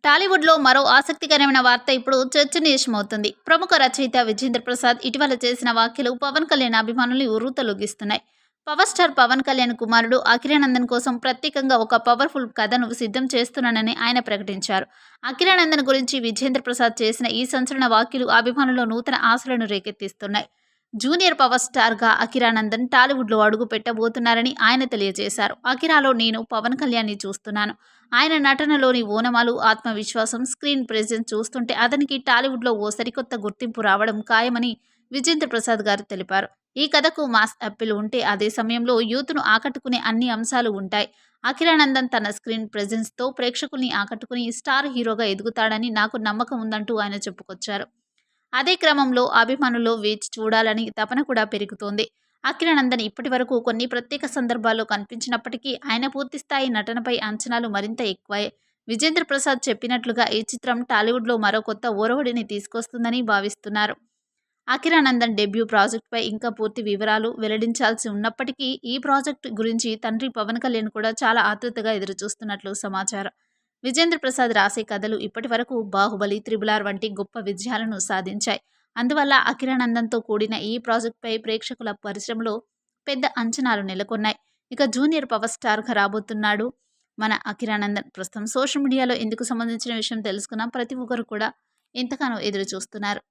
టాలీవుడ్‌లో మరో ఆసక్తికరమైన వార్త ఇప్పుడు చర్చనీయాంశమవుతుంది. ప్రముఖ రచయిత విజేంద్ర ప్రసాద్ ఇటీవల చేసిన వ్యాఖ్యలు పవన్ కళ్యాణ్ అభిమానుల్ని ఉర్రూతలూగిస్తున్నాయి. పవర్ స్టార్ పవన్ కళ్యాణ్ కుమారుడు అఖిరానందన్ కోసం ప్రత్యేకంగా ఒక పవర్‌ఫుల్ కథను సిద్ధం చేస్తున్నానని ఆయన ప్రకటించారు. అఖిరానందన్ గురించి విజేంద్ర ప్రసాద్ చేసిన ఈ సంచలన వ్యాఖ్యలు అభిమానుల్లో నూతన ఆశలను రేకెత్తిస్తున్నాయి. జూనియర్ పవర్ స్టార్‌గా అఖిరానందన్ టాలీవుడ్‌లో అడుగు పెట్టబోతున్నారని ఆయన తెలియజేశారు. అఖిరాలో నేను పవన్ కళ్యాణ్‌ని చూస్తున్నాను. ఆయన నటనలోని ఓనమాలు, ఆత్మవిశ్వాసం, స్క్రీన్ ప్రెజెన్స్ చూస్తుంటే అతనికి టాలీవుడ్‌లో ఓ సరికొత్త గుర్తింపు రావడం ఖాయమని విజేంద్ర ప్రసాద్ గారు తెలిపారు. ఈ కథకు మాస్ అప్పీల్ ఉంటే అదే సమయంలో యూత్‌ను ఆకట్టుకునే అన్ని అంశాలు ఉంటాయి. అఖిరానందన్ తన స్క్రీన్ ప్రెజెన్స్‌తో ప్రేక్షకుల్ని ఆకట్టుకుని స్టార్ హీరోగా ఎదుగుతాడని నాకు నమ్మకం ఉందంటూ ఆయన చెప్పుకొచ్చారు. అదే క్రమంలో అభిమానుల్లో వేచి చూడాలని తపన కూడా పెరుగుతోంది. అఖిరానందన్ ఇప్పటివరకు కొన్ని ప్రత్యేక సందర్భాల్లో కనిపించినప్పటికీ ఆయన పూర్తిస్థాయి నటనపై అంచనాలు మరింత ఎక్కువే. విజేంద్ర ప్రసాద్ చెప్పినట్లుగా ఈ చిత్రం టాలీవుడ్‌లో మరో కొత్త ఒరవడిని తీసుకొస్తుందని భావిస్తున్నారు. అఖిరానందన్ డెబ్యూ ప్రాజెక్టుపై ఇంకా పూర్తి వివరాలు వెల్లడించాల్సి ఉన్నప్పటికీ ఈ ప్రాజెక్టు గురించి తండ్రి పవన్ కళ్యాణ్ కూడా చాలా ఆతృతగా ఎదురుచూస్తున్నట్లు సమాచారం. విజేంద్ర ప్రసాద్ రాసే కథలు ఇప్పటివరకు బాహుబలి, త్రిబుల్ ఆర్ వంటి గొప్ప విజయాలను సాధించాయి. అందువల్ల అఖిరానందన్‌తో కూడిన ఈ ప్రాజెక్టుపై ప్రేక్షకుల పరిశ్రమలో పెద్ద అంచనాలు నెలకొన్నాయి. ఇక జూనియర్ పవర్ స్టార్‌గా రాబోతున్నాడు మన అఖిరానందన్. ప్రస్తుతం సోషల్ మీడియాలో ఇందుకు సంబంధించిన విషయం తెలుసుకున్న ప్రతి ఒక్కరు కూడా ఎంతగానో ఎదురు చూస్తున్నారు.